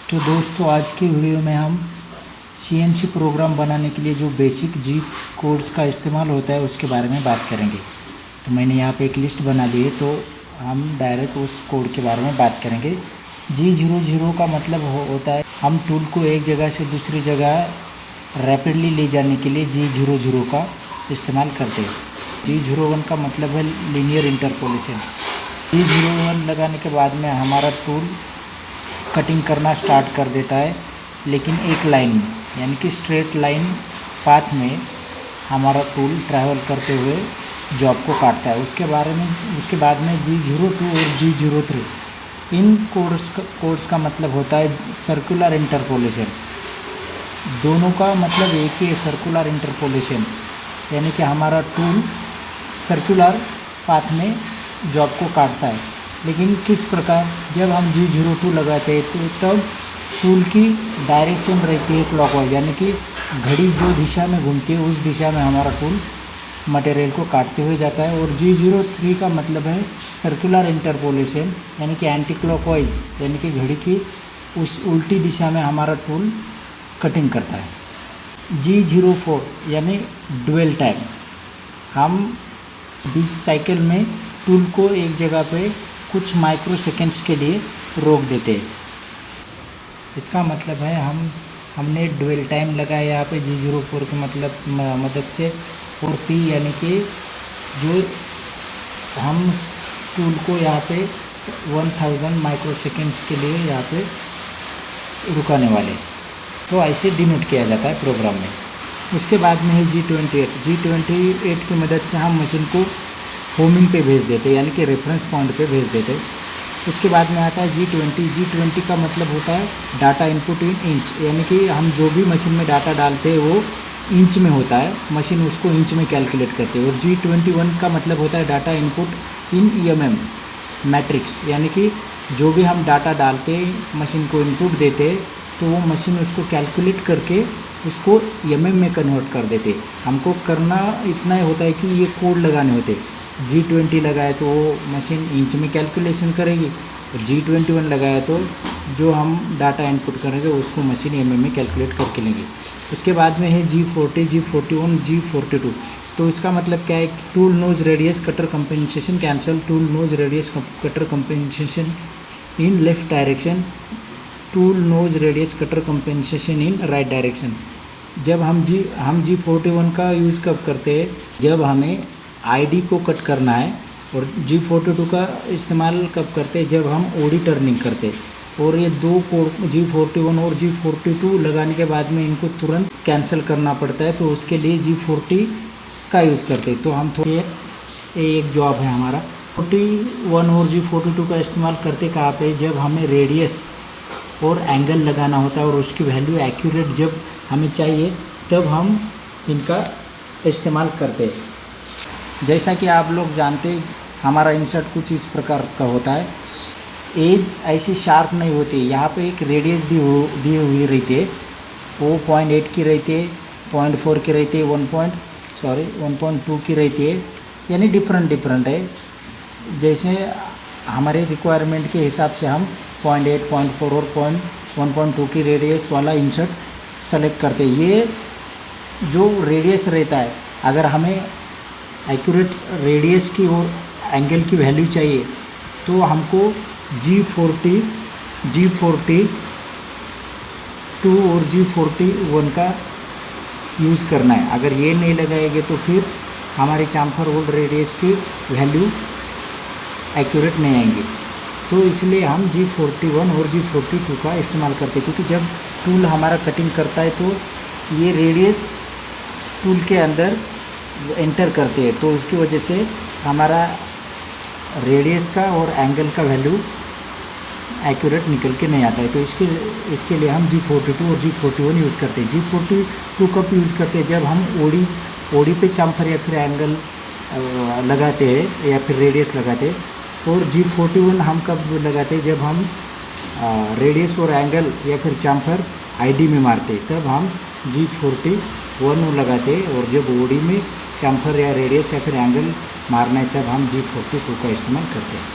तो दोस्तों आज की वीडियो में हम सीएनसी प्रोग्राम बनाने के लिए जो बेसिक जी कोड्स का इस्तेमाल होता है उसके बारे में बात करेंगे। तो मैंने यहाँ पे एक लिस्ट बना ली है, तो हम डायरेक्ट उस कोड के बारे में बात करेंगे। G00 का मतलब होता है हम टूल को एक जगह से दूसरी जगह रैपिडली ले जाने के लिए G00 का इस्तेमाल करते हैं। G01 का मतलब है लीनियर इंटरपोलेशन। G01 लगाने के बाद में हमारा टूल कटिंग करना स्टार्ट कर देता है, लेकिन एक लाइन में, यानी कि स्ट्रेट लाइन पाथ में हमारा टूल ट्रैवल करते हुए जॉब को काटता है। उसके बाद में G02 और G03 इन कोड्स का मतलब होता है सर्कुलर इंटरपोलेशन। दोनों का मतलब एक ही है, सर्कुलर इंटरपोलेशन, यानी कि हमारा टूल सर्कुलर पाथ में जॉब को काटता है। लेकिन किस प्रकार, जब हम G02 लगाते हैं तो तब टूल की डायरेक्शन रहती है क्लॉकवाइज, यानी कि घड़ी जो दिशा में घूमती है उस दिशा में हमारा टूल मटेरियल को काटते हुए जाता है। और G03 का मतलब है सर्कुलर इंटरपोलेशन, यानी कि एंटी क्लॉकवाइज, यानी कि घड़ी की उस उल्टी दिशा में हमारा टूल कटिंग करता है। G04 यानी ड्वेल टाइम, हम बीच साइकिल में टूल को एक जगह पे कुछ माइक्रो सेकेंड्स के लिए रोक देते हैं। इसका मतलब है हमने ड्वेल टाइम लगाया यहाँ पे G04 के मदद से। और P यानी कि जो हम टूल को यहाँ पे 1000 माइक्रो सेकेंड्स के लिए यहाँ पे रुकाने वाले, तो ऐसे डिनोट किया जाता है प्रोग्राम में। उसके बाद में है G28 की मदद से हम मशीन को होमिंग पे भेज देते, यानी कि रेफरेंस पॉइंट पे भेज देते। उसके बाद में आता है G20 का मतलब होता है डाटा इनपुट इन इंच, यानी कि हम जो भी मशीन में डाटा डालते हैं वो इंच में होता है, मशीन उसको इंच में कैलकुलेट करती है। और G21 का मतलब होता है डाटा इनपुट इन EMM मैट्रिक्स, यानी कि जो भी हम डाटा डालते मशीन को इनपुट देते तो वो मशीन उसको कैलकुलेट करके उसको EMM में कन्वर्ट कर देते। हमको करना इतना ही होता है कि ये कोड लगाने होते। G20 लगाए तो वो मशीन इंच में कैलकुलेशन करेगी, और G21 लगाए तो जो हम डाटा इनपुट करेंगे उसको मशीन EMM में कैलकुलेट करके लेंगे। उसके बाद में है G40, G41, G42। तो इसका मतलब क्या है, tool nose radius cutter compensation cancel, tool nose radius cutter compensation in left direction, tool nose radius cutter compensation in right direction. जब हम G41 का यूज़ कब करते हैं, जब हमें ID को कट करना है। और G42 का इस्तेमाल कब करते हैं, जब हम OD टर्निंग करते हैं। और ये दो कोड G41 और G42 लगाने के बाद में इनको तुरंत कैंसिल करना पड़ता है, तो उसके लिए G40 का यूज़ करते हैं। तो हम थोड़े एक जॉब है हमारा 41 और G42 का इस्तेमाल करते कहाँ पे, जब हमें रेडियस और एंगल लगाना होता है और उसकी वैल्यू एक्यूरेट जब हमें चाहिए तब हम इनका इस्तेमाल करते हैं। जैसा कि आप लोग जानते हैं हमारा इंसर्ट कुछ इस प्रकार का होता है, एज ऐसी शार्प नहीं होती। यहाँ पे एक रेडियस दी हुई रहती है, वो 0.8 की रहती है, 0.4 की रहती है, 1.2 की रहती है, यानी डिफरेंट है। जैसे हमारे रिक्वायरमेंट के हिसाब से हम 0.8, 0.4 और 1.2 की रेडियस वाला इंसर्ट सेलेक्ट करते हैं। ये जो रेडियस रहता है, अगर हमें एक्यूरेट रेडियस की और एंगल की वैल्यू चाहिए तो हमको G40, G42 और G41 का यूज़ करना है। अगर ये नहीं लगाएंगे तो फिर हमारे चाम्फर होल रेडियस की वैल्यू एक्यूरेट नहीं आएंगी। तो इसलिए हम G41 और G42 का इस्तेमाल करते हैं, क्योंकि जब टूल हमारा कटिंग करता है तो ये रेडियस टूल के अंदर एंटर करते हैं, तो उसकी वजह से हमारा रेडियस का और एंगल का वैल्यू एक्यूरेट निकल के नहीं आता है। तो इसके लिए हम G42 और G41 यूज़ करते हैं। G42 कब यूज़ करते हैं, जब हम OD पे चाम्फर या फिर एंगल लगाते हैं या फिर रेडियस लगाते हैं। और G41 हम कब लगाते हैं, जब हम रेडियस और एंगल या फिर चाम्फर ID में मारते हैं, तब हम G41 लगाते हैं। और जब OD में चाम्फर या रेडियस या फिर एंगल मारना है तब हम G42 का इस्तेमाल करते हैं।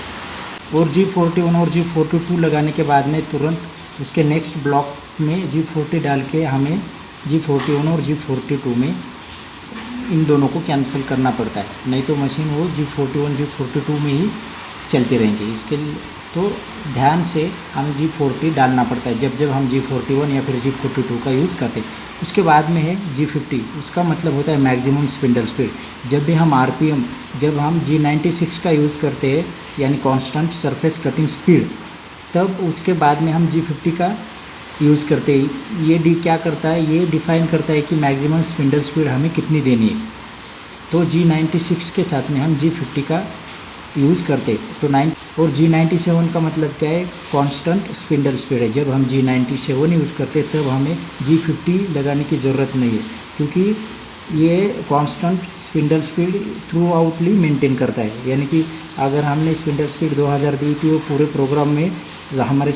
और G41 और G42 लगाने के बाद में तुरंत उसके नेक्स्ट ब्लॉक में G40 डाल के हमें G41 और G42 में इन दोनों को कैंसिल करना पड़ता है, नहीं तो मशीन वो G41 G42 में ही चलती रहेंगी। इसके लिए तो ध्यान से हमें G40 डालना पड़ता है जब हम G41 या फिर G42 का यूज़ करते हैं। उसके बाद में है G50, उसका मतलब होता है मैक्सिमम स्पिंडल स्पीड। जब भी हम RPM जब हम G96 का यूज़ करते हैं यानी कांस्टेंट सरफेस कटिंग स्पीड, तब उसके बाद में हम G50 का यूज़ करते हैं। ये डी क्या करता है, ये डिफाइन करता है कि मैक्सिमम स्पिंडल स्पीड हमें कितनी देनी है। तो G96 के साथ में हम G50 का यूज़ करते तो 9 और G97 का मतलब क्या है, कांस्टेंट स्पिंडल स्पीड है। जब हम G97 यूज़ करते तब हमें G50 लगाने की ज़रूरत नहीं है, क्योंकि ये constant spindle speed throughout maintain करता है। यानी कि अगर हमने स्पिंडल स्पीड 2000 दी थी वो पूरे प्रोग्राम में हमारा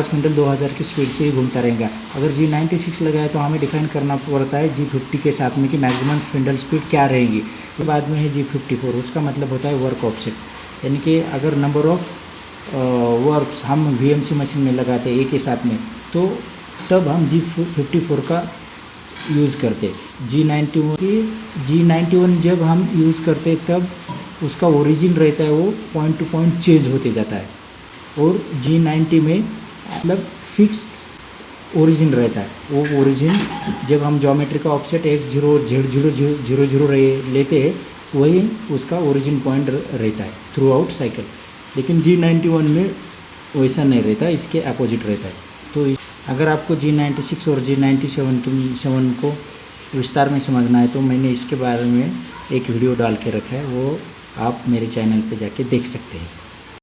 स्पिंडल 2000 की स्पीड से ही घूमता रहेगा। अगर G96 लगाया तो हमें डिफाइन करना पड़ता है G50 के साथ में कि मैक्सिमम स्पिंडल स्पीड क्या रहेगी। तो बाद में है G54, उसका मतलब होता है वर्क ऑफसेट, यानी कि अगर नंबर ऑफ वर्क्स हम VMC मशीन में लगाते हैं एक के साथ में, तो तब हम G54 का यूज़ करते। G91 जब हम यूज़ करते तब उसका ओरिजिन रहता है वो पॉइंट टू पॉइंट चेंज होते जाता है, और G90 में मतलब फिक्स ओरिजिन रहता है। वो ओरिजिन जब हम ज्योमेट्री का ऑफसेट X0 और Z0 लेते हैं वही उसका ओरिजिन पॉइंट रहता है थ्रू आउट साइकिल। लेकिन G91 में वैसा नहीं रहता, इसके अपोजिट रहता है। तो अगर आपको G96 और G97 को विस्तार में समझना है तो मैंने इसके बारे में एक वीडियो डाल के रखा है, वो आप मेरे चैनल पे जाके देख सकते हैं।